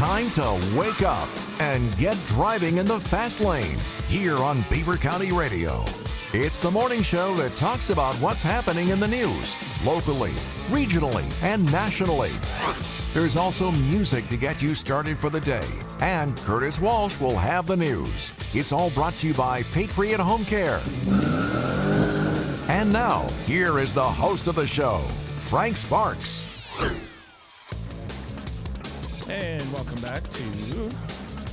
time to wake up and get driving in the fast lane here on Beaver County Radio. It's the morning show that talks about what's happening in the news, locally, regionally, and nationally. There's also music to get you started for the day, and Curtis Walsh will have the news. It's all brought to you by Patriot Home Care. And now, here is the host of the show, Frank Sparks. And welcome back to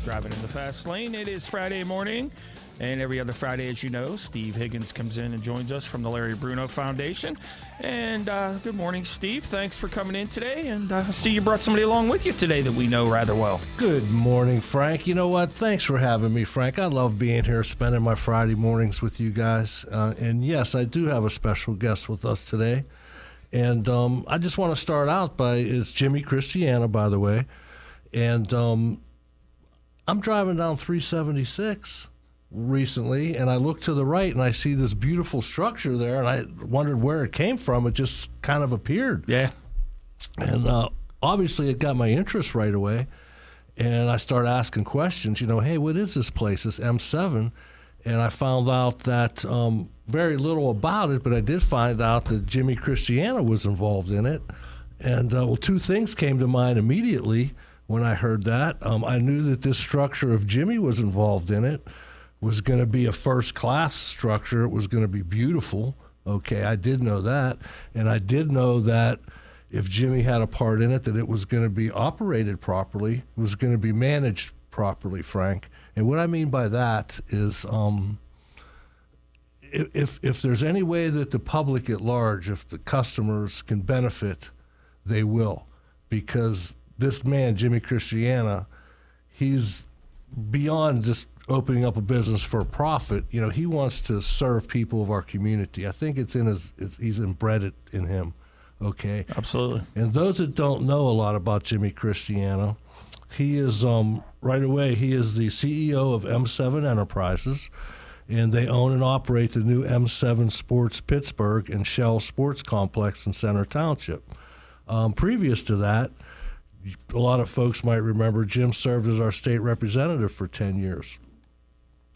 Driving in the Fast Lane. It is Friday morning, and every other Friday, as you know, Steve Higgins comes in and joins us from the Larry Bruno Foundation. And good morning, Steve. Thanks for coming in today. And I see you brought somebody along with you today that we know rather well. Good morning, Frank. You know what? Thanks for having me, Frank. I love being here, spending my Friday mornings with you guys. And yes, I do have a special guest with us today. And I just want to start out it's Jimmy Christiana, by the way. And I'm driving down 376 recently, and I look to the right, and I see this beautiful structure there, and I wondered where it came from. It just kind of appeared. Yeah. And obviously it got my interest right away, and I started asking questions, hey, what is this place, this M7? And I found out that very little about it, but I did find out that Jimmy Christiana was involved in it. And two things came to mind immediately when I heard that. I knew that this structure, if Jimmy was involved in it, was going to be a first-class structure. It was going to be beautiful. Okay, I did know that. And I did know that if Jimmy had a part in it, that it was going to be operated properly, it was going to be managed properly, Frank. And what I mean by that is if there's any way that the public at large, if the customers can benefit, they will. Because this man, Jimmy Christiana, he's beyond just opening up a business for a profit. He wants to serve people of our community. I think it's he's inbred it in him. Okay. Absolutely. And those that don't know a lot about Jimmy Christiana, he is right away. He is the CEO of M7 Enterprises, and they own and operate the new M7 Sports Pittsburgh and Shell Sports Complex in Center Township. Previous to that, a lot of folks might remember Jim served as our state representative for 10 years.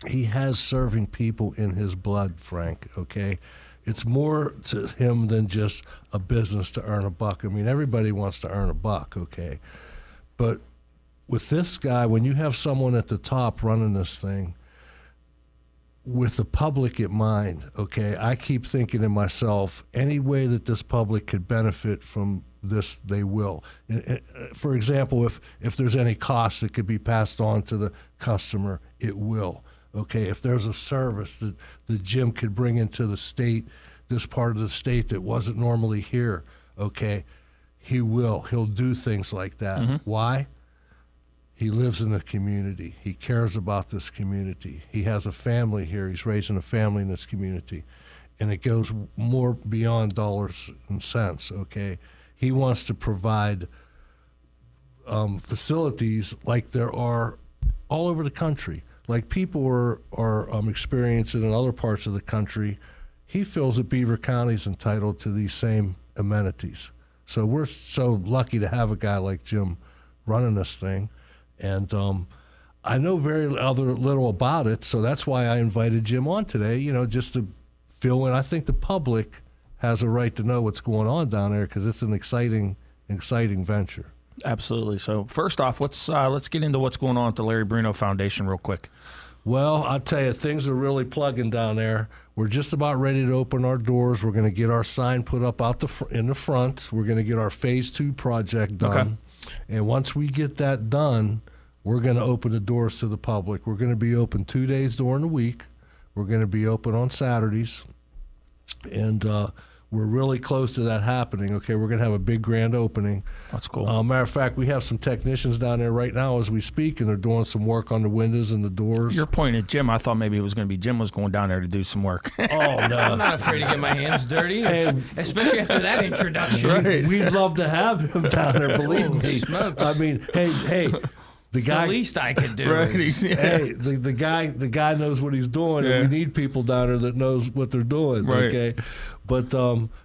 He has serving people in his blood, Frank, okay? It's more to him than just a business to earn a buck. I mean, everybody wants to earn a buck, okay? But with this guy, when you have someone at the top running this thing, with the public in mind, okay, I keep thinking to myself, any way that this public could benefit from this, they will. For example, if there's any cost that could be passed on to the customer, it will. Okay, if there's a service that the Jim could bring into the state, this part of the state that wasn't normally here, okay, he will. He'll do things like that. Mm-hmm. Why? He lives in the community. He cares about this community. He has a family here. He's raising a family in this community. And it goes more beyond dollars and cents, okay? He wants to provide facilities like there are all over the country. Like people are experiencing in other parts of the country. He feels that Beaver County is entitled to these same amenities. So we're so lucky to have a guy like Jim running this thing. And I know very little about it, so that's why I invited Jim on today, just to fill in. I think the public has a right to know what's going on down there because it's an exciting venture. Absolutely. So first off, let's get into what's going on at the Larry Bruno Foundation real quick. Well, I'll tell you, things are really plugging down there. We're just about ready to open our doors. We're going to get our sign put up in the front. We're going to get our Phase 2 project done. Okay. And once we get that done, we're going to open the doors to the public. We're going to be open 2 days during the week. We're going to be open on Saturdays. And we're really close to that happening. Okay, we're going to have a big grand opening. That's cool. Matter of fact, we have some technicians down there right now as we speak, and they're doing some work on the windows and the doors. You're pointing at Jim. I thought maybe it was going to be Jim was going down there to do some work. Oh, no. I'm not afraid to get my hands dirty, especially after that introduction. Right. We'd love to have him down there, believe me. Smokes. I mean, hey. The least I could do. Right. Hey, the guy knows what he's doing, and we need people down there that knows what they're doing. Right. Okay,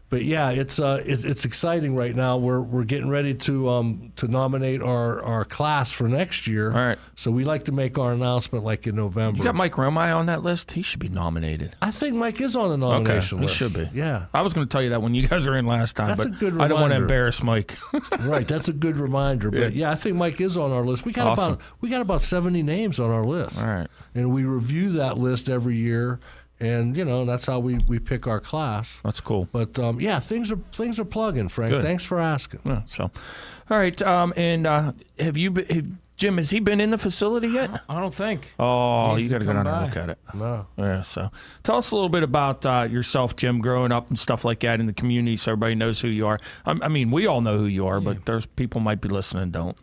But yeah, it's exciting right now. We're getting ready to nominate our class for next year. All right. So we like to make our announcement like in November. You got Mike Romai on that list? He should be nominated. I think Mike is on the nomination list. He should be. Yeah. I was going to tell you that when you guys were in last time, That's but a good I don't want to reminder. embarrass Mike. Right, that's a good reminder. But yeah, I think Mike is on our list. We got Awesome. about 70 names on our list. All right. And we review that list every year, and that's how we pick our class. That's cool. But yeah, things are plugging, Frank. Good. Thanks for asking. Yeah, so, all right. Have you been, Jim? Has he been in the facility yet? I don't think. Oh, Needs you to got to go come down and by. look at it. No. Yeah. So, tell us a little bit about yourself, Jim, growing up and stuff like that in the community, so everybody knows who you are. I mean, we all know who you are, but there's people might be listening and don't.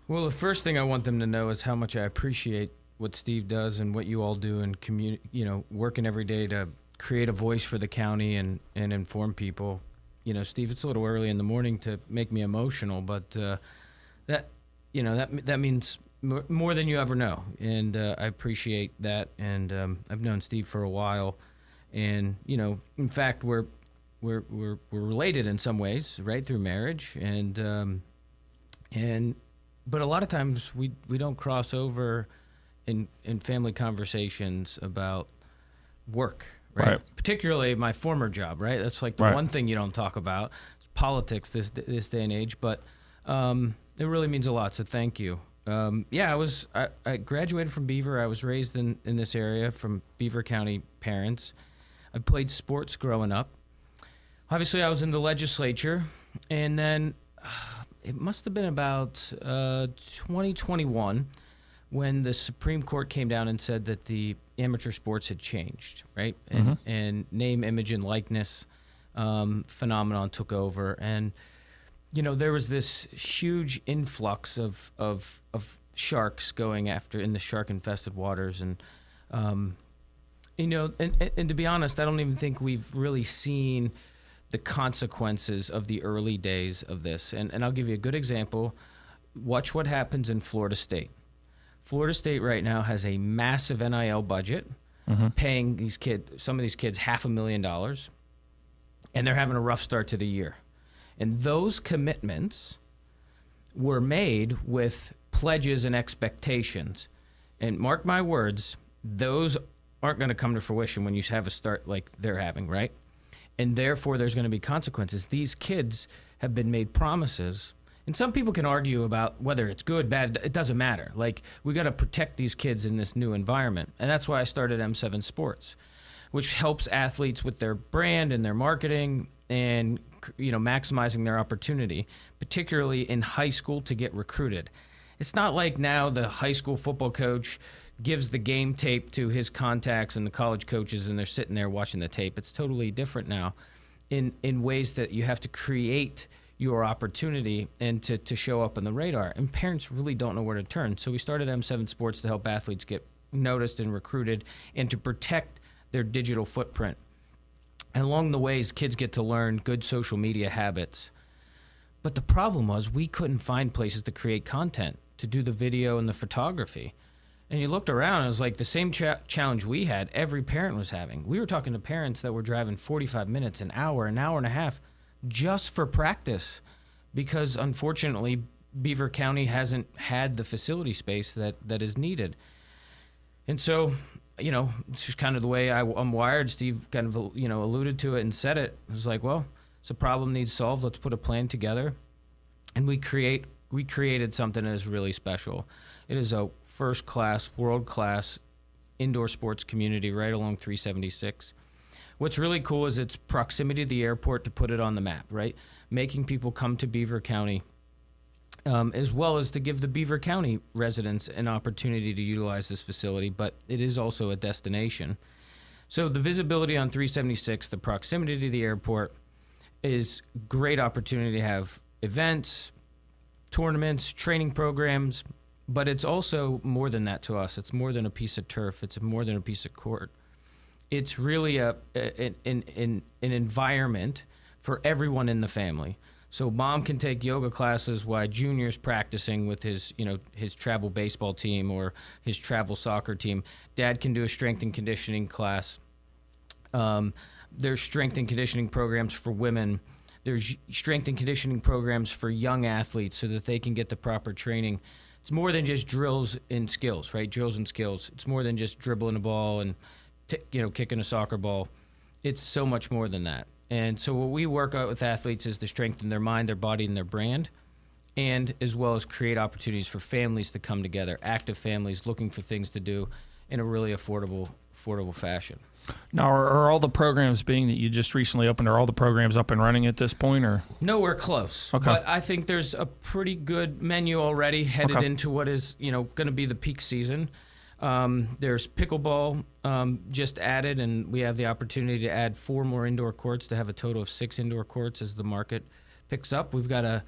Well, the first thing I want them to know is how much I appreciate what Steve does and what you all do in working every day to create a voice for the county and inform people. Steve, it's a little early in the morning to make me emotional, but that means more than you ever know, and I appreciate that. And I've known Steve for a while, and in fact, we're related in some ways, right, through marriage, but a lot of times we don't cross over in family conversations about work, right? Particularly my former job, right? That's like the one thing you don't talk about. It's politics this day and age, but it really means a lot, so thank you. I graduated from Beaver. I was raised in this area from Beaver County parents. I played sports growing up. Obviously, I was in the legislature, and then it must have been about 2021 when the Supreme Court came down and said that the amateur sports had changed, right? And name, image, and likeness phenomenon took over. And, there was this huge influx of sharks going after in the shark-infested waters. And, and to be honest, I don't even think we've really seen the consequences of the early days of this. And I'll give you a good example. Watch what happens in Florida State. Florida State right now has a massive NIL budget, paying some of these kids $500,000, and they're having a rough start to the year. And those commitments were made with pledges and expectations. And mark my words, those aren't going to come to fruition when you have a start like they're having, right? And therefore, there's going to be consequences. These kids have been made promises. And some people can argue about whether it's good, bad. It doesn't matter. Like, we got to protect these kids in this new environment. And that's why I started M7 Sports, which helps athletes with their brand and their marketing and, maximizing their opportunity, particularly in high school to get recruited. It's not like now the high school football coach gives the game tape to his contacts and the college coaches, and they're sitting there watching the tape. It's totally different now in ways that you have to create your opportunity and to show up on the radar. And parents really don't know where to turn. So we started M7 Sports to help athletes get noticed and recruited and to protect their digital footprint. And along the ways, kids get to learn good social media habits. But the problem was we couldn't find places to create content, to do the video and the photography. And you looked around, and it was like the same challenge we had, every parent was having. We were talking to parents that were driving 45 minutes, an hour and a half just for practice because, unfortunately, Beaver County hasn't had the facility space that is needed. And so, it's just kind of the way I'm wired. Steve kind of, alluded to it and said it. It was like, well, it's a problem needs solved. Let's put a plan together. And we created something that is really special. It is a first-class, world-class indoor sports community right along 376. What's really cool is its proximity to the airport to put it on the map, right? Making people come to Beaver County, as well as to give the Beaver County residents an opportunity to utilize this facility, but it is also a destination. So the visibility on 376, the proximity to the airport, is great opportunity to have events, tournaments, training programs, but it's also more than that to us. It's more than a piece of turf. It's more than a piece of court. It's really an environment for everyone in the family. So mom can take yoga classes while Junior's practicing with his travel baseball team or his travel soccer team. Dad can do a strength and conditioning class. There's strength and conditioning programs for women. There's strength and conditioning programs for young athletes so that they can get the proper training. It's more than just drills and skills, right? Drills and skills. It's more than just dribbling a ball and kicking a soccer ball. It's so much more than that. And so what we work out with athletes is to strengthen their mind, their body, and their brand, and as well as create opportunities for families to come together, active families looking for things to do in a really affordable fashion. Now, are all the programs, being that you just recently opened, are all the programs up and running at this point, or? Nowhere close. Okay. But I think there's a pretty good menu already headed into what is, going to be the peak season. There's pickleball just added, and we have the opportunity to add 4 more indoor courts to have a total of 6 indoor courts as the market picks up. We've got a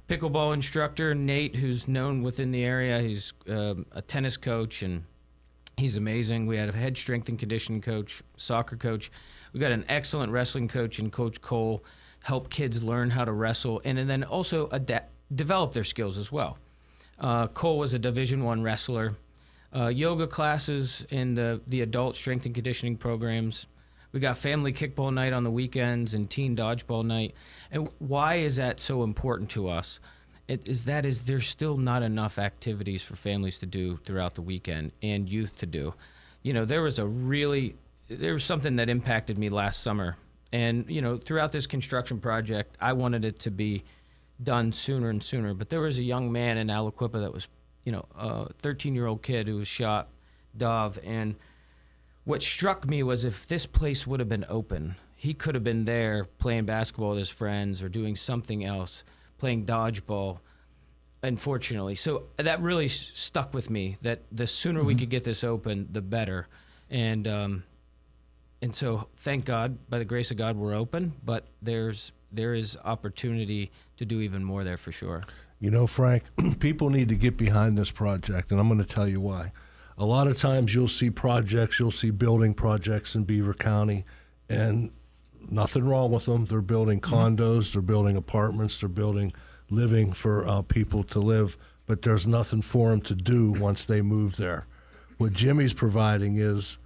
pickleball instructor, Nate, who's known within the area. He's a tennis coach, and he's amazing. We had a head strength and conditioning coach, soccer coach. We got an excellent wrestling coach in Coach Cole, help kids learn how to wrestle, and then also develop their skills as well. Cole was a Division I wrestler. Yoga classes in the adult strength and conditioning programs. We got family kickball night on the weekends and teen dodgeball night. And why is that so important to us? There's still not enough activities for families to do throughout the weekend and youth to do. There was something that impacted me last summer. And, throughout this construction project, I wanted it to be done sooner and sooner. But there was a young man in Aliquippa that was, a 13-year-old kid who was shot, Dov. And what struck me was if this place would have been open, he could have been there playing basketball with his friends or doing something else, playing dodgeball, unfortunately. So that really stuck with me, that the sooner we could get this open, the better. And so thank God, by the grace of God, we're open, but there is opportunity to do even more there for sure. Frank, people need to get behind this project, and I'm going to tell you why. A lot of times you'll see building projects in Beaver County, and nothing wrong with them. They're building condos, they're building apartments, they're building living for people to live, but there's nothing for them to do once they move there. What Jimmy's providing is,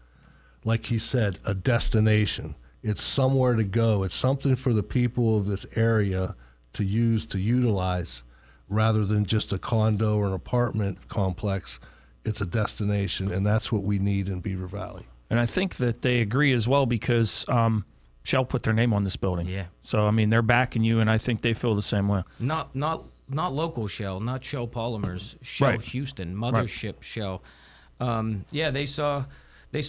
like he said, a destination. It's somewhere to go. It's something for the people of this area to use, to utilize, rather than just a condo or an apartment complex. It's a destination, and that's what we need in Beaver Valley. And I think that they agree as well because Shell put their name on this building. Yeah. So, they're backing you, and I think they feel the same way. Not local Shell, not Shell Polymers, Shell Right. Houston, mothership Shell. They saw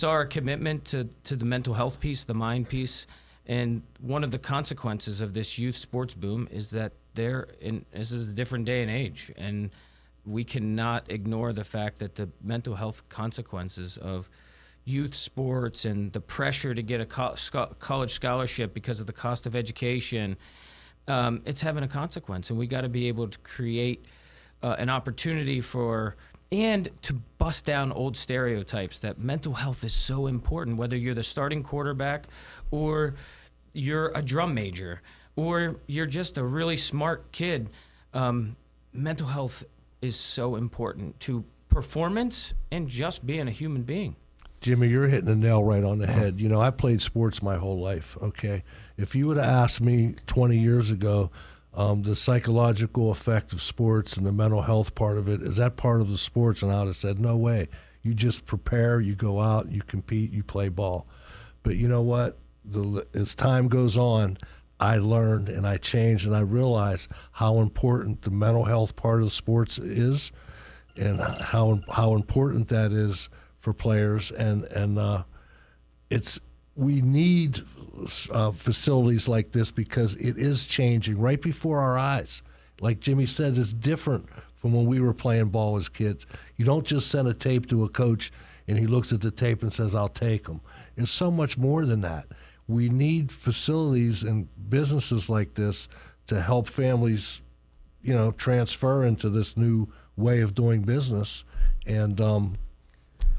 our commitment to the mental health piece, the mind piece, and one of the consequences of this youth sports boom is that this is a different day and age, and we cannot ignore the fact that the mental health consequences of youth sports and the pressure to get a college scholarship because of the cost of education, it's having a consequence. And we got to be able to create an opportunity and to bust down old stereotypes that mental health is so important, whether you're the starting quarterback or you're a drum major or you're just a really smart kid. Mental health is so important to performance and just being a human being. Jimmy, you're hitting the nail right on the head. I played sports my whole life, okay? If you would have asked me 20 years ago, the psychological effect of sports and the mental health part of it, is that part of the sports? And I would have said, no way. You just prepare, you go out, you compete, you play ball. But you know what? As time goes on, I learned and I changed and I realized how important the mental health part of sports is and how important that is for players. And we need facilities like this because it is changing right before our eyes. Like Jimmy says, it's different from when we were playing ball as kids. You don't just send a tape to a coach and he looks at the tape and says, I'll take them. It's so much more than that. We need facilities and businesses like this to help families, transfer into this new way of doing business. And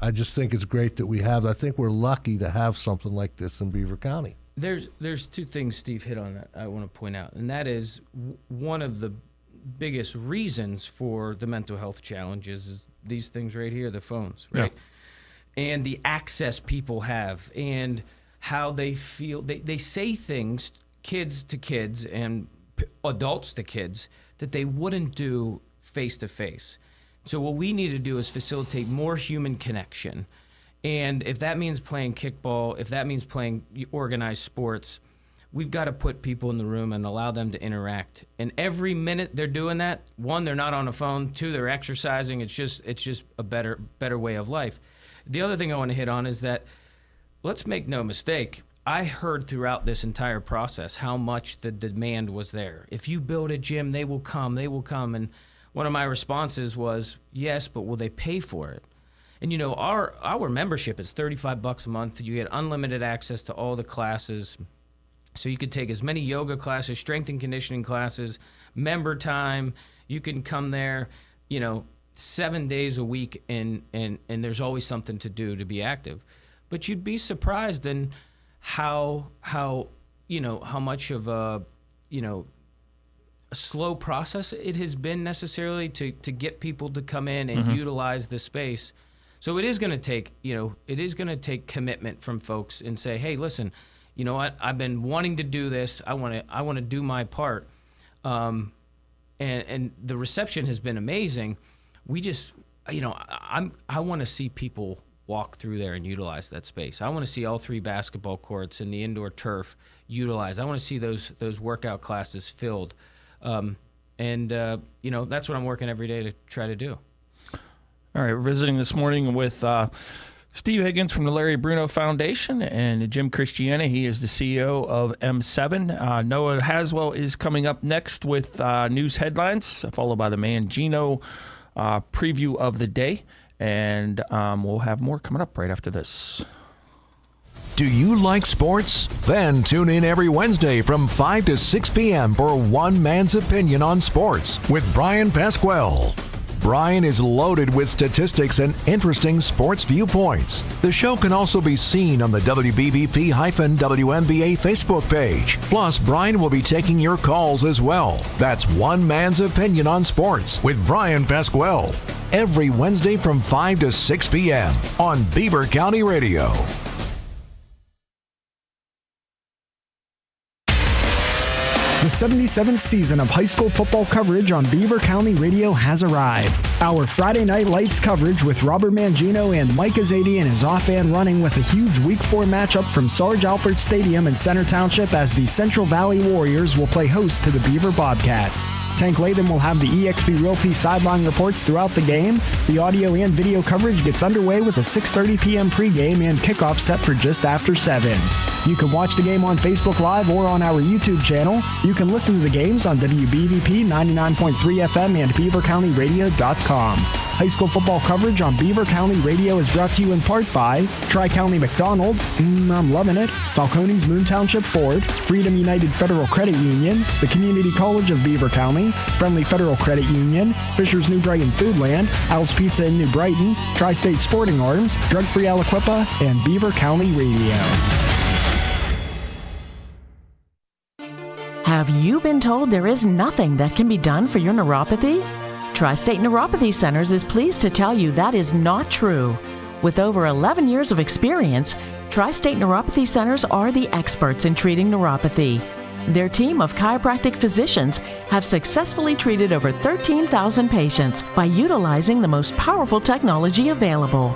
I just think it's great that we have. I think we're lucky to have something like this in Beaver County. There's two things Steve hit on that I want to point out, and that is one of the biggest reasons for the mental health challenges is these things right here, the phones, right? Yeah. And the access people have, and how they feel. They say things, kids to kids and adults to kids, that they wouldn't do face-to-face. So what we need to do is facilitate more human connection. And if that means playing kickball, if that means playing organized sports, we've got to put people in the room and allow them to interact. And every minute they're doing that, one, they're not on a phone, two, they're exercising. It's just a better way of life. The other thing I want to hit on is that, let's make no mistake, I heard throughout this entire process how much the demand was there. If you build a gym, they will come. And one of my responses was, yes, but will they pay for it? And, you know, our membership is $35 a month. You get unlimited access to all the classes. So you could take as many yoga classes, strength and conditioning classes, member time. You can come there, 7 days a week, and there's always something to do to be active. But you'd be surprised in how much of a slow process it has been necessarily to get people to come in and utilize the space. So it is going to take commitment from folks and say, hey, listen, you know what? I've been wanting to do this. I want to do my part. And the reception has been amazing. We just, I want to see people walk through there and utilize that space. I want to see all 3 basketball courts and the indoor turf utilized. I want to see those workout classes filled. That's what I'm working every day to try to do. All right, we're visiting this morning with Steve Higgins from the Larry Bruno Foundation and Jim Christiana. He is the CEO of M7. Noah Haswell is coming up next with news headlines, followed by the Mangino preview of the day. And we'll have more coming up right after this. Do you like sports? Then tune in every Wednesday from 5 to 6 p.m. for One Man's Opinion on Sports with Brian Pasquale. Brian is loaded with statistics and interesting sports viewpoints. The show can also be seen on the WBVP-WNBA Facebook page. Plus, Brian will be taking your calls as well. That's One Man's Opinion on Sports with Brian Pasquale. Every Wednesday from 5 to 6 p.m. on Beaver County Radio. The 77th season of high school football coverage on Beaver County Radio has arrived. Our Friday Night Lights coverage with Robert Mangino and Mike Azadian is off and running with a huge Week 4 matchup from Sarge Alpert Stadium in Center Township as the Central Valley Warriors will play host to the Beaver Bobcats. Tank Latham will have the eXp Realty sideline reports throughout the game. The audio and video coverage gets underway with a 6:30 p.m. pregame and kickoff set for just after 7. You can watch the game on Facebook Live or on our YouTube channel. You can listen to the games on WBVP 99.3 FM and BeaverCountyRadio.com. High school football coverage on Beaver County Radio is brought to you in part by Tri-County McDonald's, I'm loving it, Falcone's Moon Township Ford, Freedom United Federal Credit Union, the Community College of Beaver County, Friendly Federal Credit Union, Fisher's New Brighton Foodland, Al's Pizza in New Brighton, Tri-State Sporting Arms, Drug Free Aliquippa, and Beaver County Radio. Have you been told there is nothing that can be done for your neuropathy? Tri-State Neuropathy Centers is pleased to tell you that is not true. With over 11 years of experience, Tri-State Neuropathy Centers are the experts in treating neuropathy. Their team of chiropractic physicians have successfully treated over 13,000 patients by utilizing the most powerful technology available.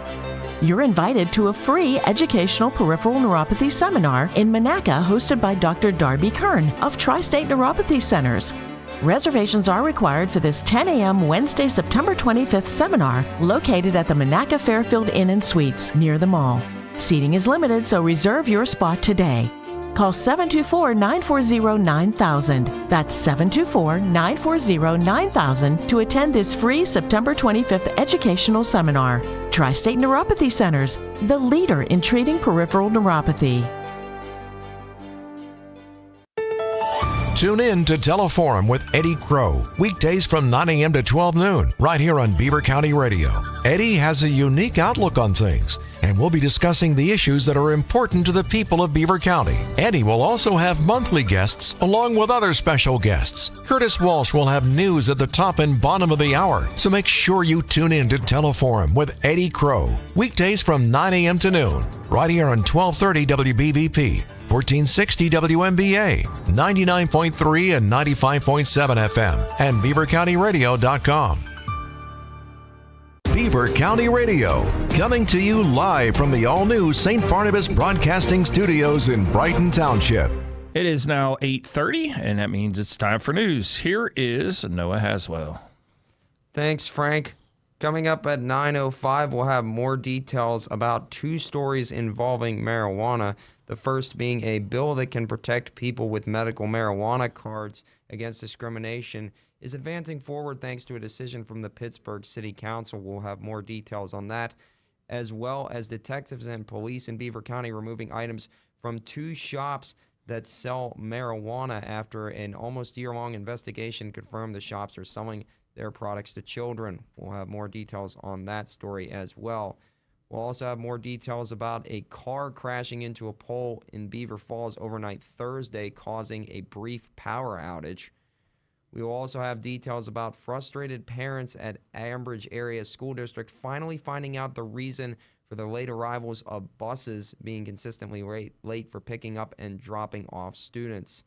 You're invited to a free educational peripheral neuropathy seminar in Monaca hosted by Dr. Darby Kern of Tri-State Neuropathy Centers. Reservations are required for this 10 a.m. Wednesday, September 25th seminar located at the Monaca Fairfield Inn and Suites near the mall. Seating is limited, so reserve your spot today. Call 724-940-9000. That's 724-940-9000 to attend this free September 25th educational seminar. Tri-State Neuropathy Centers, the leader in treating peripheral neuropathy. Tune in to Teleforum with Eddie Crow, weekdays from 9 a.m. to 12 noon, right here on Beaver County Radio. Eddie has a unique outlook on things. and we'll be discussing the issues that are important to the people of Beaver County. Eddie will also have monthly guests along with other special guests. Curtis Walsh will have news at the top and bottom of the hour, so make sure you tune in to Teleforum with Eddie Crow, weekdays from 9 a.m. to noon, right here on 1230 WBVP, 1460 WMBA, 99.3 and 95.7 FM, and BeaverCountyRadio.com. Beaver County Radio, coming to you live from the all-new St. Barnabas Broadcasting Studios in Brighton Township. It is now 8:30, and that means it's time for news. Here is Noah Haswell. Thanks, Frank. Coming up at 9:05, we'll have more details about two stories involving marijuana. The first being a bill that can protect people with medical marijuana cards against discrimination is advancing forward thanks to a decision from the Pittsburgh City Council. We'll have more details on that, as well as detectives and police in Beaver County removing items from two shops that sell marijuana after an almost year-long investigation confirmed the shops are selling their products to children. We'll have more details on that story as well. We'll also have more details about a car crashing into a pole in Beaver Falls overnight Thursday, causing a brief power outage. We will also have details about frustrated parents at Ambridge Area School District finally finding out the reason for the late arrivals of buses being consistently late for picking up and dropping off students.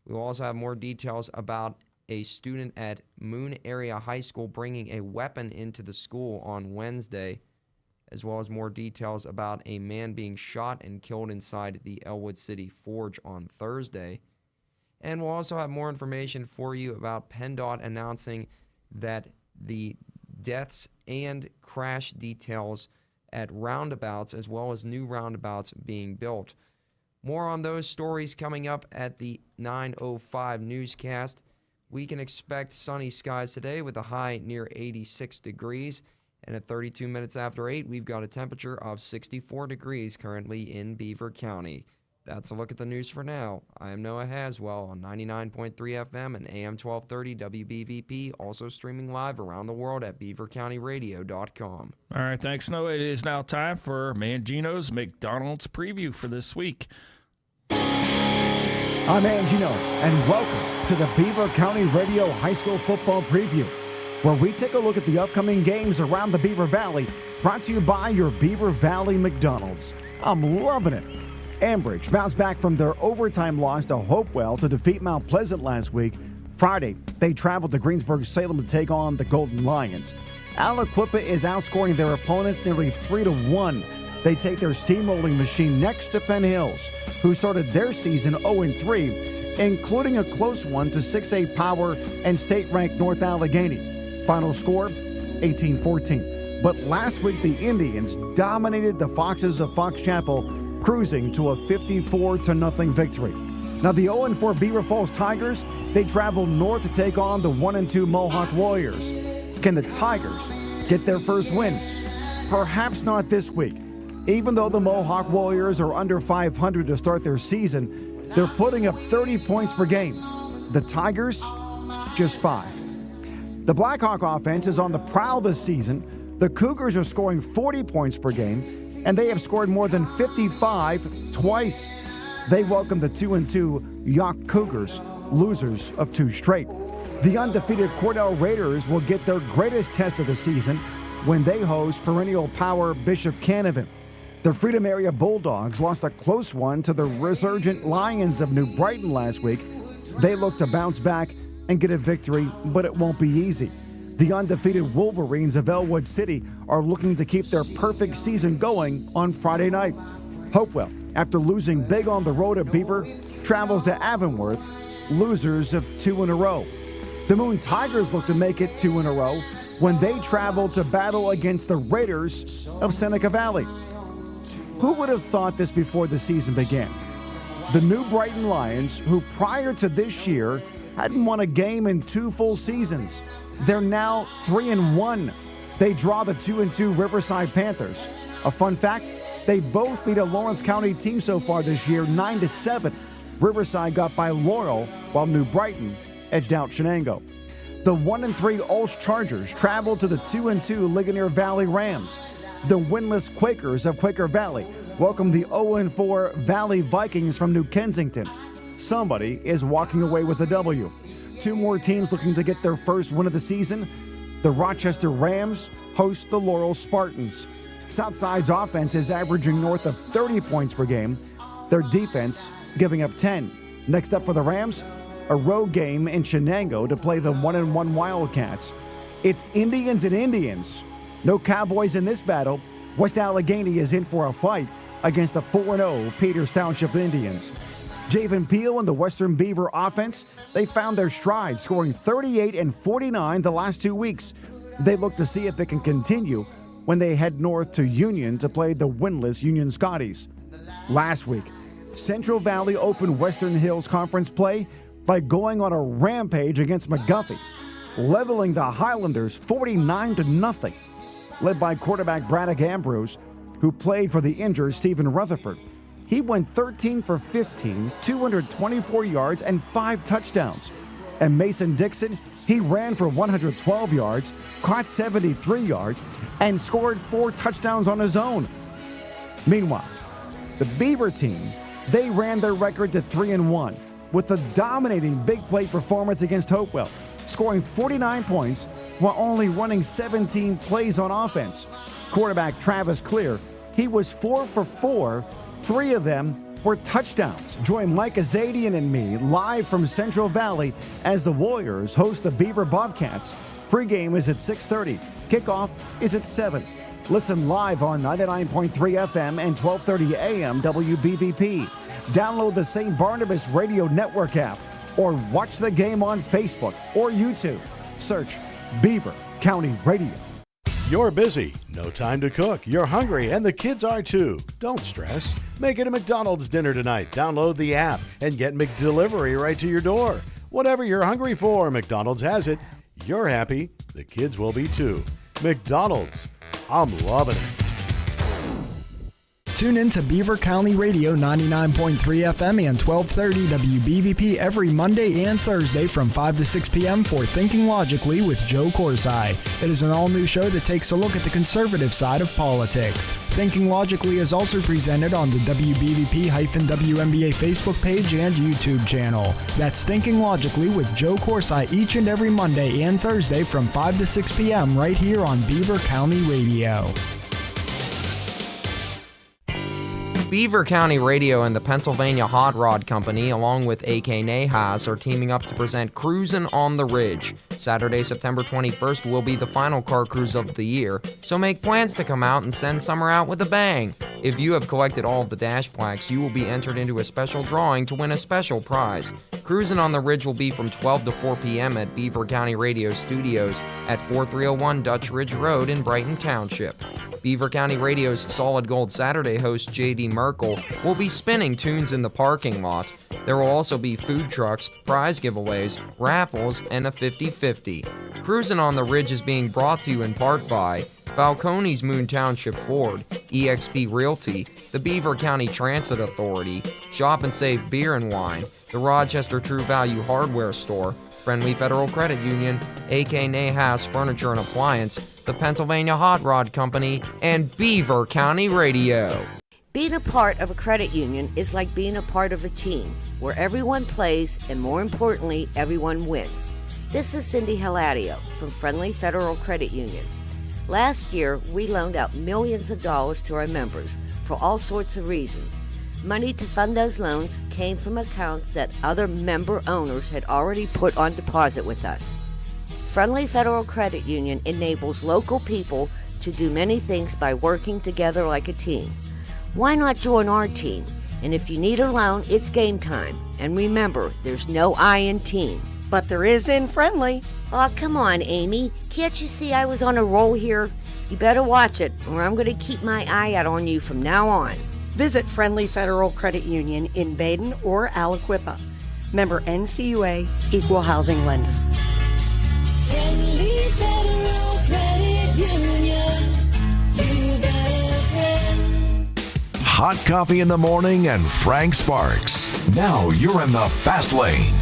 We will also have more details about a student at Moon Area High School bringing a weapon into the school on Wednesday, as well as more details about a man being shot and killed inside the Elwood City Forge on Thursday. And we'll also have more information for you about PennDOT announcing that the deaths and crash details at roundabouts, as well as new roundabouts being built. More on those stories coming up at the 9:05 newscast. We can expect sunny skies today with a high near 86 degrees. And at 32 minutes after 8, we've got a temperature of 64 degrees currently in Beaver County. That's a look at the news for now. I am Noah Haswell on 99.3 FM and AM 1230 WBVP, also streaming live around the world at BeaverCountyRadio.com. All right, thanks, Noah. It is now time for Mangino's McDonald's preview for this week. I'm Mangino, and welcome to the Beaver County Radio High School Football Preview, where we take a look at the upcoming games around the Beaver Valley, brought to you by your Beaver Valley McDonald's. I'm loving it. Ambridge bounced back from their overtime loss to Hopewell to defeat Mount Pleasant last week. Friday, they traveled to Greensburg-Salem to take on the Golden Lions. Aliquippa is outscoring their opponents nearly 3-1. They take their steamrolling machine next to Penn Hills, who started their season 0-3, including a close one to 6A Power and state-ranked North Allegheny. Final score, 18-14. But last week, the Indians dominated the Foxes of Fox Chapel, cruising to a 54-0 victory. Now the 0-4 Beaver Falls Tigers, they travel north to take on the 1-2 Mohawk Warriors. Can the Tigers get their first win? Perhaps not this week. Even though the Mohawk Warriors are under 500 to start their season, they're putting up 30 points per game. The Tigers, just 5. The Blackhawk offense is on the prowl this season. The Cougars are scoring 40 points per game, and they have scored more than 55 twice. They welcome the 2-2 York Cougars, losers of 2 straight. The undefeated Cordell Raiders will get their greatest test of the season when they host perennial power Bishop Canevin. The Freedom Area Bulldogs lost a close one to the resurgent Lions of New Brighton last week. They look to bounce back and get a victory, but it won't be easy. The undefeated Wolverines of Elwood City are looking to keep their perfect season going on Friday night. Hopewell, after losing big on the road at Beaver, travels to Avonworth, losers of 2 in a row. The Moon Tigers look to make it 2 in a row when they travel to battle against the Raiders of Seneca Valley. Who would have thought this before the season began? The New Brighton Lions, who prior to this year hadn't won a game in 2 full seasons. They're now 3-1. They draw the 2-2 Riverside Panthers. A fun fact, they both beat a Lawrence County team so far this year, 9-7. Riverside got by Laurel, while New Brighton edged out Shenango. The 1-3 Ulst Chargers traveled to the 2-2 Ligonier Valley Rams. The winless Quakers of Quaker Valley welcome the 0-4 Valley Vikings from New Kensington. Somebody is walking away with a W. Two more teams looking to get their first win of the season. The Rochester Rams host the Laurel Spartans. Southside's offense is averaging north of 30 points per game. Their defense giving up 10. Next up for the Rams, a road game in Shenango to play the 1-1 Wildcats. It's Indians and Indians. No Cowboys in this battle. West Allegheny is in for a fight against the 4-0 Peters Township Indians. Javen Peel and the Western Beaver offense, they found their stride, scoring 38 and 49 the last 2 weeks. They look to see if it can continue when they head north to Union to play the winless Union Scotties. Last week, Central Valley opened Western Hills Conference play by going on a rampage against McGuffey, leveling the Highlanders 49-0. Led by quarterback Braddock Ambrose, who played for the injured Stephen Rutherford. He went 13 for 15, 224 yards, and 5 touchdowns. And Mason Dixon, he ran for 112 yards, caught 73 yards, and scored 4 touchdowns on his own. Meanwhile, the Beaver team, they ran their record to 3-1 with a dominating big play performance against Hopewell, scoring 49 points while only running 17 plays on offense. Quarterback Travis Clear, he was 4 for 4, 3 of them were touchdowns. Join Mike Azadian and me live from Central Valley as the Warriors host the Beaver Bobcats. Pregame is at 6:30. Kickoff is at 7. Listen live on 99.3 FM and 1230 AM WBVP. Download the St. Barnabas Radio Network app or watch the game on Facebook or YouTube. Search Beaver County Radio. You're busy, no time to cook, you're hungry, and the kids are too. Don't stress. Make it a McDonald's dinner tonight. Download the app and get McDelivery right to your door. Whatever you're hungry for, McDonald's has it. You're happy, the kids will be too. McDonald's, I'm loving it. Tune in to Beaver County Radio 99.3 FM and 1230 WBVP every Monday and Thursday from 5 to 6 p.m. for Thinking Logically with Joe Corsai. It is an all-new show that takes a look at the conservative side of politics. Thinking Logically is also presented on the WBVP-WNBA Facebook page and YouTube channel. That's Thinking Logically with Joe Corsai each and every Monday and Thursday from 5 to 6 p.m. right here on Beaver County Radio. Beaver County Radio and the Pennsylvania Hot Rod Company, along with AK Nahas, are teaming up to present Cruisin' on the Ridge. Saturday, September 21st will be the final car cruise of the year, so make plans to come out and send summer out with a bang. If you have collected all of the dash plaques, you will be entered into a special drawing to win a special prize. Cruisin' on the Ridge will be from 12 to 4 p.m. at Beaver County Radio Studios at 4301 Dutch Ridge Road in Brighton Township. Beaver County Radio's Solid Gold Saturday host J.D. Merkel will be spinning tunes in the parking lot. There will also be food trucks, prize giveaways, raffles, and a 50-50. Cruisin' on the Ridge is being brought to you in part by Falcone's Moon Township Ford, eXp Realty, the Beaver County Transit Authority, Shop and Save Beer and Wine, the Rochester True Value Hardware Store, Friendly Federal Credit Union, AK Nahas Furniture and Appliance, the Pennsylvania Hot Rod Company, and Beaver County Radio. Being a part of a credit union is like being a part of a team, where everyone plays and, more importantly, everyone wins. This is Cindy Hilario from Friendly Federal Credit Union. Last year, we loaned out millions of dollars to our members for all sorts of reasons. Money to fund those loans came from accounts that other member owners had already put on deposit with us. Friendly Federal Credit Union enables local people to do many things by working together like a team. Why not join our team? And if you need a loan, it's game time. And remember, there's no I in team. But there is in Friendly. Oh, come on, Amy. Can't you see I was on a roll here? You better watch it, or I'm going to keep my eye out on you from now on. Visit Friendly Federal Credit Union in Baden or Aliquippa. Member NCUA, Equal Housing Lender. Friendly Federal Credit Union. You got a friend. Hot coffee in the morning and Frank Sparks. Now you're in the fast lane.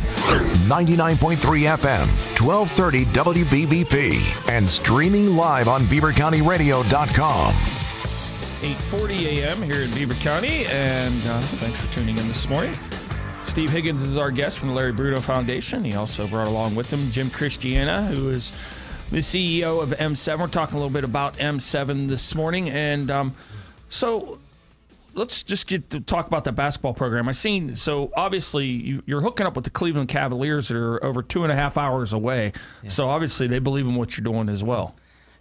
99.3 FM, 1230 WBVP, and streaming live on BeaverCountyRadio.com. 8:40 a.m. here in Beaver County, and thanks for tuning in this morning. Steve Higgins is our guest from the Larry Bruno Foundation. He also brought along with him Jim Christiana, who is the CEO of M7. We're talking a little bit about M7 this morning, and so let's just get to talk about the basketball program. I seen, so obviously you're hooking up with the Cleveland Cavaliers that are over 2.5 hours away. Yeah. So obviously they believe in what you're doing as well.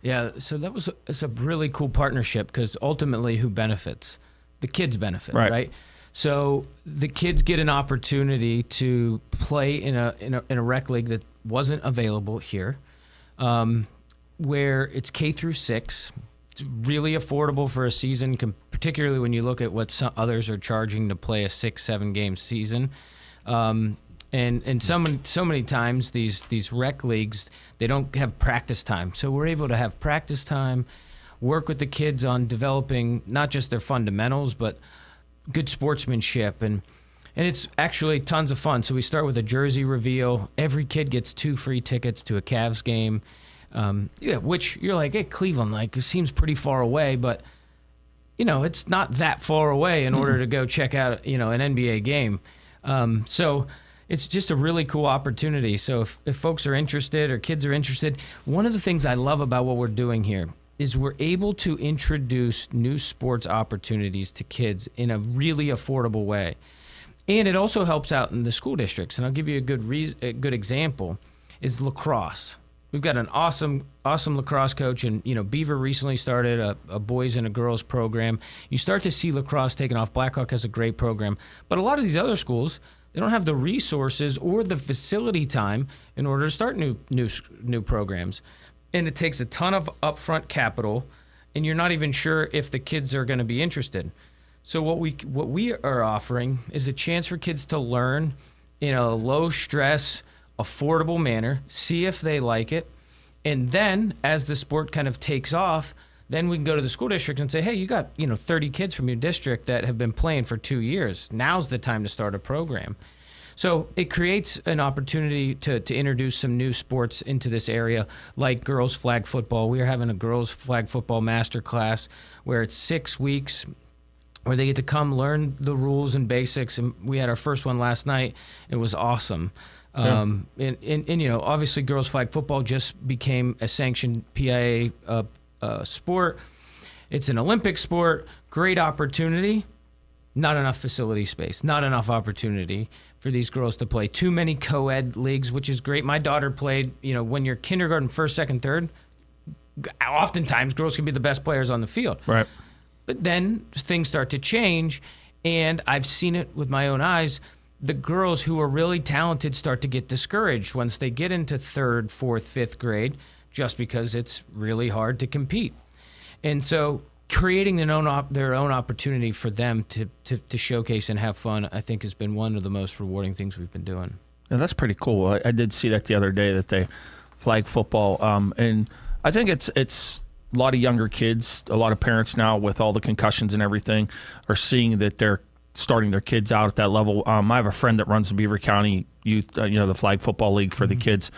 Yeah, so it's a really cool partnership because ultimately who benefits? The kids benefit, right? So the kids get an opportunity to play in a rec league that wasn't available here, where it's K through 6. It's really affordable for a season, particularly when you look at what some others are charging to play a 6-7 game season. And so many times these rec leagues, they don't have practice time. So we're able to have practice time, work with the kids on developing not just their fundamentals, but good sportsmanship. And it's actually tons of fun. So we start with a jersey reveal. Every kid gets 2 free tickets to a Cavs game. Which you're like, hey, Cleveland, like, it seems pretty far away, but it's not that far away in order to go check out, an NBA game. So it's just a really cool opportunity. So if folks are interested or kids are interested, one of the things I love about what we're doing here is we're able to introduce new sports opportunities to kids in a really affordable way. And it also helps out in the school districts. And I'll give you a good example is lacrosse. We've got an awesome lacrosse coach, and Beaver recently started a boys and a girls program. You start to see lacrosse taking off. Blackhawk has a great program, but a lot of these other schools, they don't have the resources or the facility time in order to start new programs, and it takes a ton of upfront capital, and you're not even sure if the kids are going to be interested. So what we are offering is a chance for kids to learn in a low stress, affordable manner, see if they like it, and then as the sport kind of takes off, then we can go to the school district and say, hey, you got 30 kids from your district that have been playing for 2 years. Now's the time to start a program. So it creates an opportunity to introduce some new sports into this area, like girls flag football. We are having a girls flag football master class where it's 6 weeks where they get to come learn the rules and basics, and we had our first one last night. It was awesome. And obviously girls flag football just became a sanctioned PIA sport. It's an Olympic sport, great opportunity, not enough facility space, not enough opportunity for these girls to play. Too many co-ed leagues, which is great. My daughter played, when you're kindergarten, first, second, third, oftentimes girls can be the best players on the field. Right. But then things start to change, and I've seen it with my own eyes. The girls who are really talented start to get discouraged once they get into 3rd, 4th, 5th grade, just because it's really hard to compete. And so creating their own opportunity for them to showcase and have fun, I think, has been one of the most rewarding things we've been doing. Yeah, that's pretty cool. I did see that the other day, that they flag football. And I think it's a lot of younger kids, a lot of parents now with all the concussions and everything are seeing that they're starting their kids out at that level. I have a friend that runs the Beaver County Youth, the flag football league for the kids,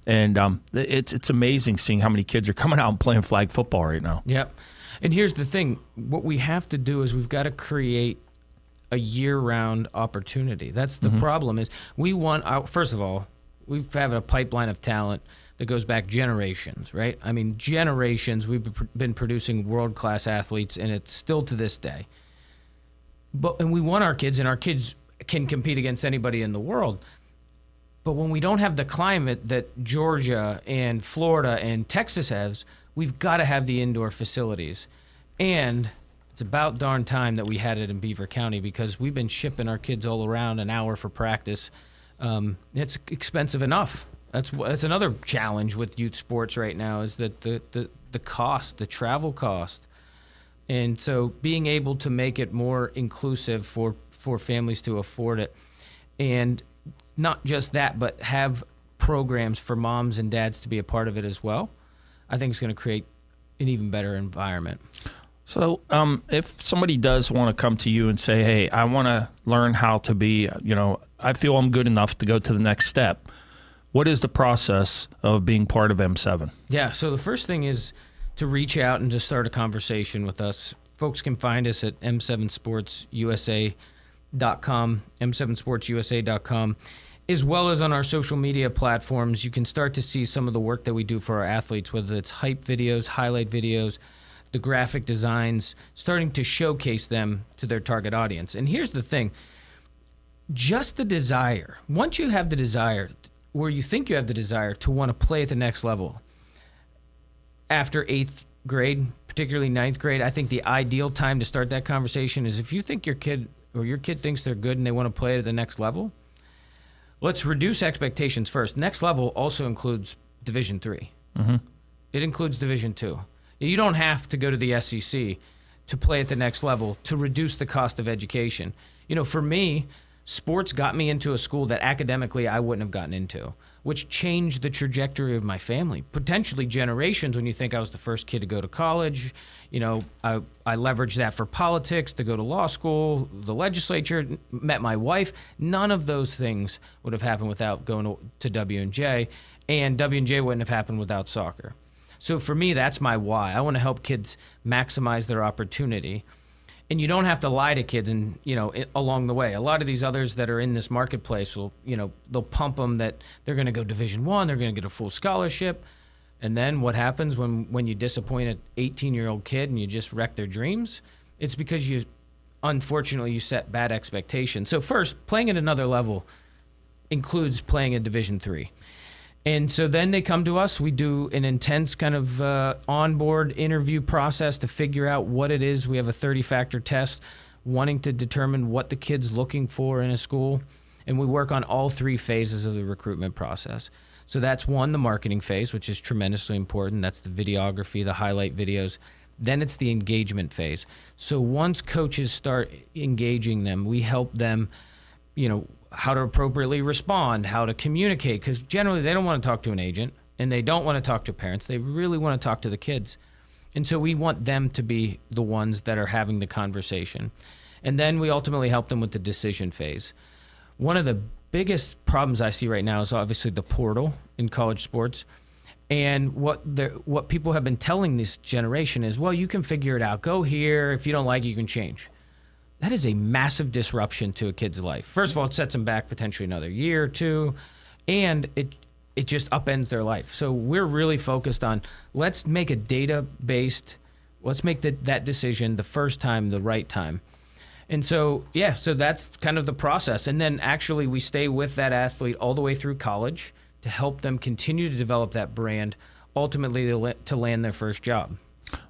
and it's amazing seeing how many kids are coming out and playing flag football right now. Yep. And here's the thing: what we have to do is we've got to create a year-round opportunity. That's the problem. Is we want first of all, we have a pipeline of talent that goes back generations, right? I mean, generations. We've been producing world-class athletes, and it's still to this day. And we want our kids, and our kids can compete against anybody in the world. But when we don't have the climate that Georgia and Florida and Texas has, we've got to have the indoor facilities. And it's about darn time that we had it in Beaver County, because we've been shipping our kids all around an hour for practice. It's expensive enough. That's another challenge with youth sports right now, is that the cost, the travel cost. And so being able to make it more inclusive for families to afford it, and not just that, but have programs for moms and dads to be a part of it as well, I think it's going to create an even better environment. So if somebody does want to come to you and say, hey, I want to learn how to be, I feel I'm good enough to go to the next step, what is the process of being part of M7? Yeah, so the first thing is to reach out and just start a conversation with us. folks can find us at m7sportsusa.com, m7sportsusa.com, as well as on our social media platforms. You can start to see some of the work that we do for our athletes, whether it's hype videos, highlight videos, the graphic designs, starting to showcase them to their target audience. And here's the thing, just the desire, once you have the desire, where you think you have the desire to want to play at the next level, after 8th grade, particularly 9th grade, I think the ideal time to start that conversation is if you think your kid thinks they're good and they want to play at the next level, let's reduce expectations first. Next level also includes Division III. Mm-hmm. It includes Division II. You don't have to go to the SEC to play at the next level to reduce the cost of education. You know, for me, sports got me into a school that academically I wouldn't have gotten into, which changed the trajectory of my family, potentially generations. When you think I was the first kid to go to college, you know, I leveraged that for politics, to go to law school, the legislature, met my wife. None of those things would have happened without going to W&J, and W&J wouldn't have happened without soccer. So for me, that's my why. I want to help kids maximize their opportunity. And you don't have to lie to kids and, you know, along the way. A lot of these others that are in this marketplace will, you know, they'll pump them that they're going to go Division I, they're going to get a full scholarship. And then what happens when you disappoint an 18-year-old kid and you just wreck their dreams? It's because unfortunately, you set bad expectations. So first, playing at another level includes playing at Division III. And so then they come to us. We do an intense kind of onboard interview process to figure out what it is. We have a 30-factor test wanting to determine what the kid's looking for in a school. And we work on all 3 phases of the recruitment process. So that's one, the marketing phase, which is tremendously important. That's the videography, the highlight videos. Then it's the engagement phase. So once coaches start engaging them, we help them, you know, how to appropriately respond, how to communicate, because generally they don't want to talk to an agent and they don't want to talk to parents. They really want to talk to the kids. And so we want them to be the ones that are having the conversation. And then we ultimately help them with the decision phase. One of the biggest problems I see right now is obviously the portal in college sports. And what people have been telling this generation is, well, you can figure it out. Go here. If you don't like it, you can change. That is a massive disruption to a kid's life. First of all, it sets them back potentially another year or two, and it just upends their life. So we're really focused on, let's make a data-based, let's make that decision the first time, the right time. And so, yeah, so that's kind of the process. And then actually we stay with that athlete all the way through college to help them continue to develop that brand, ultimately to land their first job.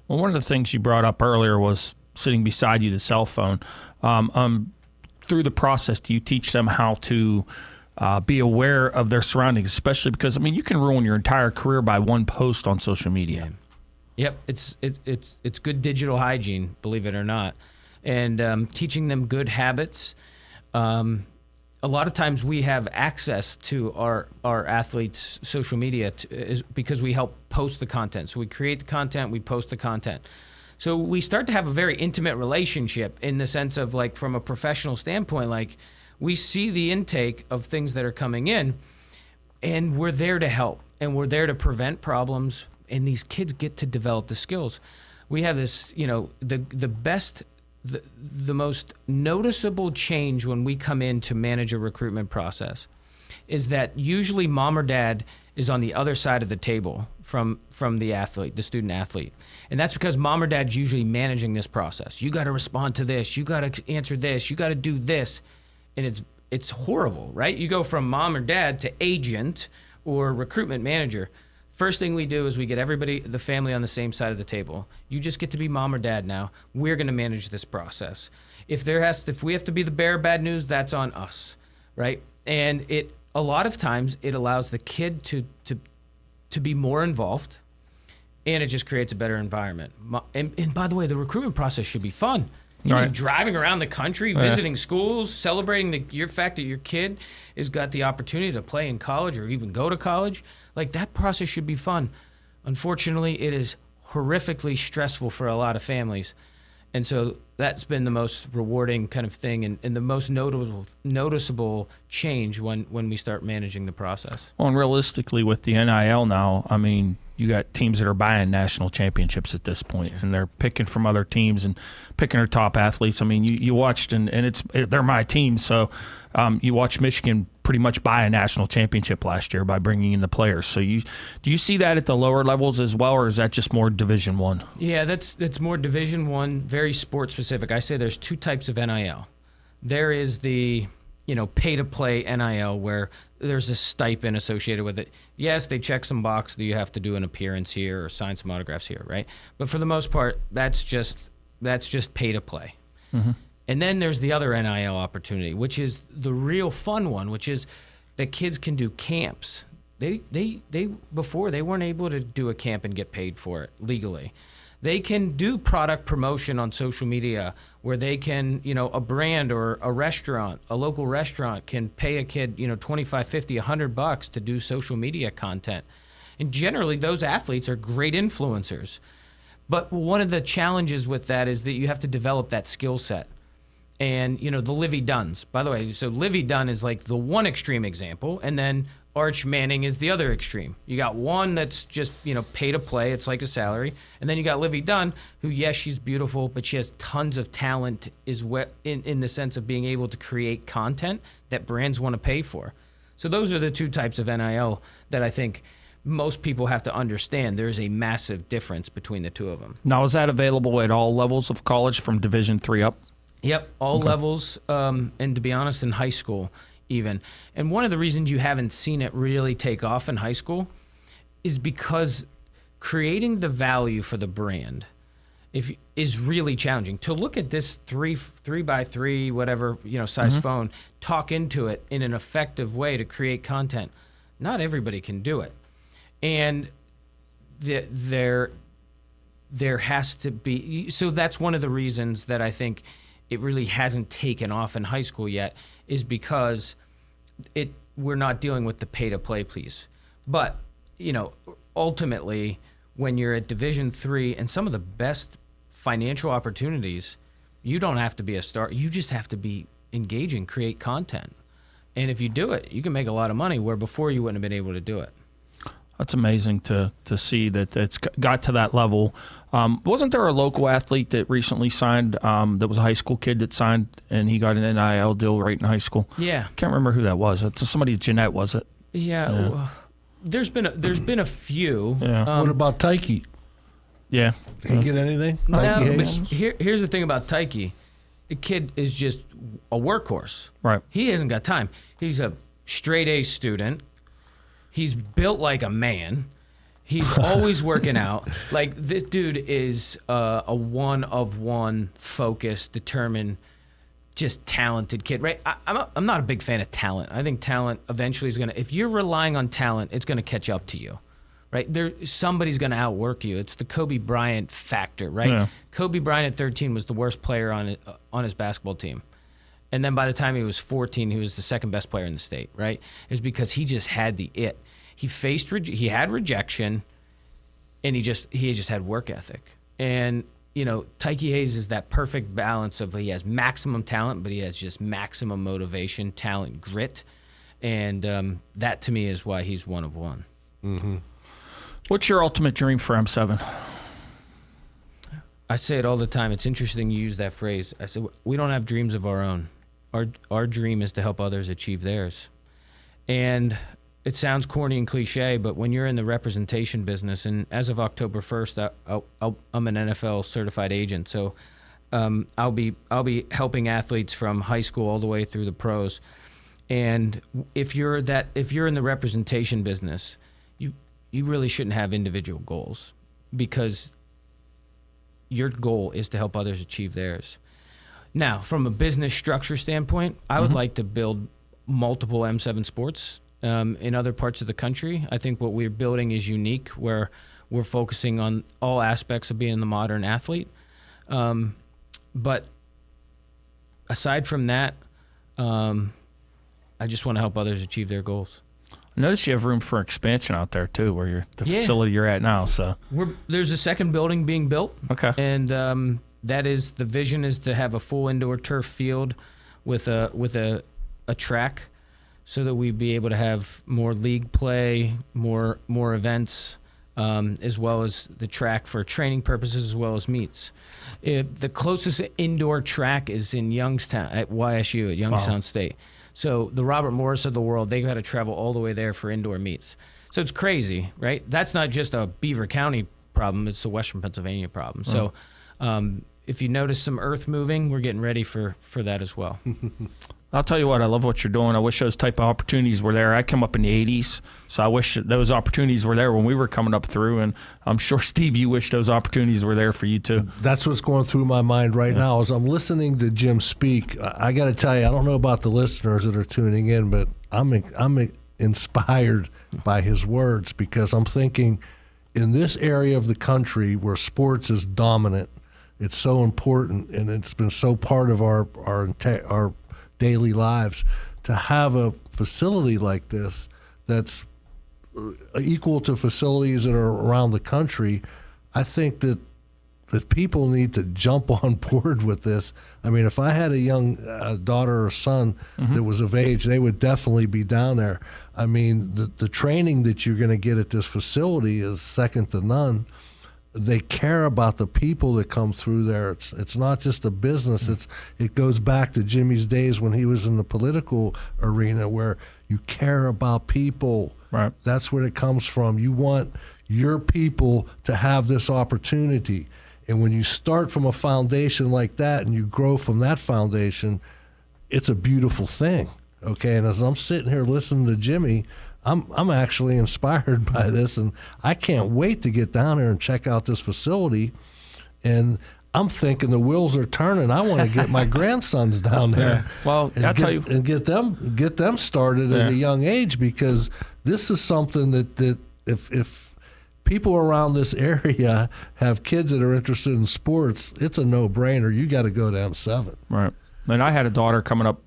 Well, one of the things you brought up earlier was sitting beside you, the cell phone. Through the process, do you teach them how to be aware of their surroundings, especially because, I mean, you can ruin your entire career by one post on social media. Yep, it's good digital hygiene, believe it or not, and teaching them good habits. A lot of times we have access to our athletes' social media because we help post the content. So we create the content, we post the content. So we start to have a very intimate relationship in the sense of, like, from a professional standpoint, like, we see the intake of things that are coming in, and we're there to help, and we're there to prevent problems, and these kids get to develop the skills. We have this, you know, the most noticeable change when we come in to manage a recruitment process is that usually mom or dad is on the other side of the table from the athlete, the student athlete. And that's because mom or dad's usually managing this process. You got to respond to this. You got to answer this. You got to do this. And it's horrible, right? You go from mom or dad to agent or recruitment manager. First thing we do is we get everybody, the family, on the same side of the table. You just get to be mom or dad now. We're going to manage this process. If we have to be the bearer of bad news, that's on us, right? And a lot of times it allows the kid to be more involved, and it just creates a better environment. And by the way, the recruitment process should be fun. Right. Driving around the country, visiting schools, celebrating your fact that your kid has got the opportunity to play in college or even go to college. Like, that process should be fun. Unfortunately, it is horrifically stressful for a lot of families. And so that's been the most rewarding kind of thing and the most noticeable change when we start managing the process. Well, and realistically with the NIL now, I mean, you got teams that are buying national championships at this point, and they're picking from other teams and picking their top athletes. I mean, you watched, and they're my team, so you watched Michigan pretty much buy a national championship last year by bringing in the players. So do you see that at the lower levels as well, or is that just more Division I? Yeah, that's more Division I, very sport specific. I say there's two types of NIL. There is the pay-to-play NIL where there's a stipend associated with it. Yes, they check some box that you have to do an appearance here or sign some autographs here, right? But for the most part, that's just pay-to-play. Mm-hmm. And then there's the other NIL opportunity, which is the real fun one, which is that kids can do camps. They before they weren't able to do a camp and get paid for it legally. They can do product promotion on social media where they can, a brand or a restaurant, a local restaurant can pay a kid, $25, $50, $100 to do social media content. And generally those athletes are great influencers. But one of the challenges with that is that you have to develop that skill set. And, the Livy Dunns, by the way, so Livy Dunn is like the one extreme example, and then Arch Manning is the other extreme. You got one that's just, pay to play, it's like a salary. And then you got Livy Dunn, who, yes, she's beautiful, but she has tons of talent in the sense of being able to create content that brands want to pay for. So those are the two types of NIL that I think most people have to understand. There's a massive difference between the two of them. Now, is that available at all levels of college from Division III up? Yep, all levels, and to be honest, in high school even. And one of the reasons you haven't seen it really take off in high school is because creating the value for the brand is really challenging. To look at this 3x3, whatever, size phone, talk into it in an effective way to create content, not everybody can do it. And there has to be, so that's one of the reasons that I think it really hasn't taken off in high school yet, is because we're not dealing with the pay-to-play piece. But, ultimately, when you're at Division III and some of the best financial opportunities, you don't have to be a star. You just have to be engaging, create content. And if you do it, you can make a lot of money where before you wouldn't have been able to do it. That's amazing to see that it's got to that level. Wasn't there a local athlete that recently signed that was a high school kid that signed and he got an NIL deal right in high school? Yeah. Can't remember who that was. It's somebody, Jeanette, was it? Yeah. There's been a few. Yeah. What about Tyke? Yeah. Did he get anything? No, but here's the thing about Tyke. The kid is just a workhorse. Right. He hasn't got time. He's a straight A student. He's built like a man. He's always working out. Like, this dude is a one-of-one, focused, determined, just talented kid, right? I'm not a big fan of talent. I think talent eventually is going to, if you're relying on talent, it's going to catch up to you, right? Somebody's going to outwork you. It's the Kobe Bryant factor, right? Yeah. Kobe Bryant at 13 was the worst player on his basketball team. And then by the time he was 14, he was the second best player in the state, right? It's because he just had the it. He had rejection, and he just had work ethic. And, Tyke Hayes is that perfect balance of he has maximum talent, but he has just maximum motivation, talent, grit. And that, to me, is why he's one of one. Mm-hmm. What's your ultimate dream for M7? I say it all the time. It's interesting you use that phrase. I said, we don't have dreams of our own. Our dream is to help others achieve theirs. And it sounds corny and cliche, but when you're in the representation business, and as of October 1st, I'm an NFL certified agent, so I'll be helping athletes from high school all the way through the pros. And if you're in the representation business, you really shouldn't have individual goals, because your goal is to help others achieve theirs. Now, from a business structure standpoint, I would like to build multiple M7 sports in other parts of the country. I think what we're building is unique, where we're focusing on all aspects of being the modern athlete. But aside from that, I just want to help others achieve their goals. I notice you have room for expansion out there too, where facility you're at now. So there's a second building being built. Okay. And that is, the vision is to have a full indoor turf field with a track, so that we'd be able to have more league play, more events, as well as the track for training purposes as well as meets. The closest indoor track is in Youngstown at YSU at Youngstown State. So the Robert Morris of the world, they got to travel all the way there for indoor meets. So it's crazy, right? That's not just a Beaver County problem, it's a Western Pennsylvania problem. So if you notice some earth moving, we're getting ready for that as well. I'll tell you what, I love what you're doing. I wish those type of opportunities were there. I come up in the 80s, so I wish those opportunities were there when we were coming up through, and I'm sure, Steve, you wish those opportunities were there for you too. That's what's going through my mind right now as I'm listening to Jim speak. I got to tell you, I don't know about the listeners that are tuning in, but I'm inspired by his words, because I'm thinking in this area of the country where sports is dominant, it's so important, and it's been so part of our daily lives, to have a facility like this that's equal to facilities that are around the country. I think that people need to jump on board with this. I mean, if I had a young daughter or son that was of age, they would definitely be down there. I mean, the training that you're going to get at this facility is second to none. They care about the people that come through there. It's not just a business. It goes back to Jimmy's days when he was in the political arena, where you care about people. Right. That's where it comes from. You want your people to have this opportunity. And when you start from a foundation like that and you grow from that foundation, it's a beautiful thing. Okay, and as I'm sitting here listening to Jimmy, I'm actually inspired by this, and I can't wait to get down there and check out this facility. And I'm thinking the wheels are turning. I want to get my grandsons down there. Yeah. Well, I'll tell you, and get them started at a young age, because this is something that if people around this area have kids that are interested in sports, it's a no-brainer. You got to go to M7. Right. And I had a daughter coming up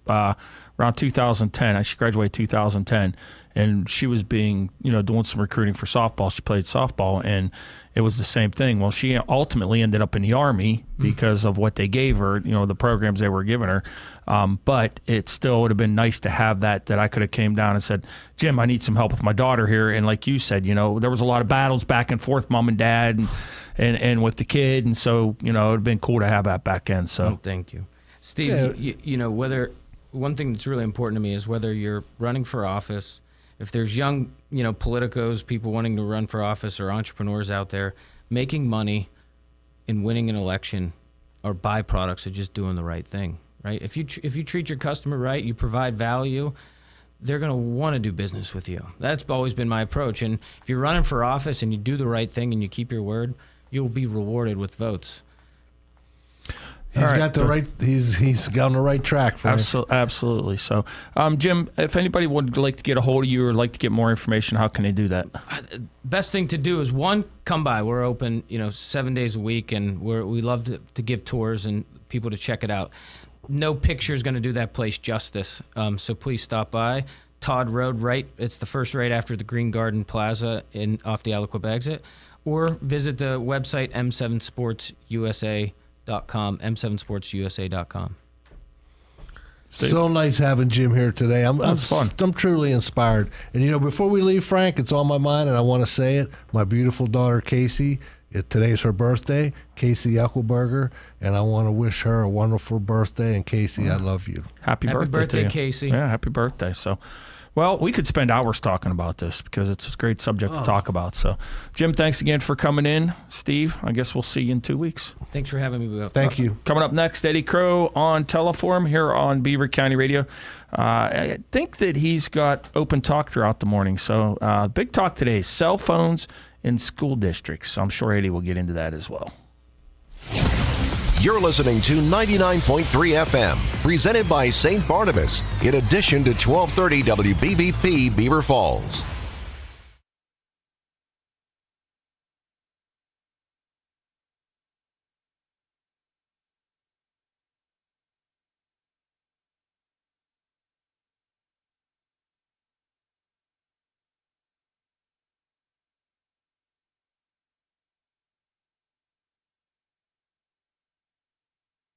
around 2010. She graduated 2010, and she was doing some recruiting for softball. She played softball, and it was the same thing. Well, she ultimately ended up in the Army because of what they gave her, the programs they were giving her. But it still would have been nice to have that I could have came down and said, Jim, I need some help with my daughter here. And like you said, there was a lot of battles back and forth, mom and dad, and with the kid. And so, it would have been cool to have that back end. So thank you. Steve, whether one thing that's really important to me is whether you're running for office, if there's young, politicos, people wanting to run for office, or entrepreneurs out there, making money and winning an election are byproducts of just doing the right thing, right? If you treat your customer right, you provide value, they're going to want to do business with you. That's always been my approach. And if you're running for office and you do the right thing and you keep your word, you'll be rewarded with votes. He's got the right. He's got on the right track for absolutely. So, Jim, if anybody would like to get a hold of you or like to get more information, how can they do that? Best thing to do is, one, come by. We're open, 7 days a week, and we love to give tours and people to check it out. No picture is going to do that place justice. So please stop by. Todd Road, right? It's the first right after the Green Garden Plaza off the Aliquip exit, or visit the website m7sportsusa.com. m7sportsusa.com. So nice having Jim here today. I'm fun. I'm truly inspired. And before we leave, Frank, it's on my mind, and I want to say it. My beautiful daughter Casey, today's her birthday, Casey Eckelberger, and I want to wish her a wonderful birthday. And Casey, I love you. Happy birthday to you, Casey. Yeah, happy birthday. So. Well, we could spend hours talking about this because it's a great subject to talk about. So, Jim, thanks again for coming in. Steve, I guess we'll see you in 2 weeks. Thanks for having me. Thank you. Coming up next, Eddie Crow on Teleform here on Beaver County Radio. I think that he's got open talk throughout the morning. So, big talk today, cell phones in school districts. So I'm sure Eddie will get into that as well. You're listening to 99.3 FM, presented by St. Barnabas, in addition to 1230 WBVP Beaver Falls.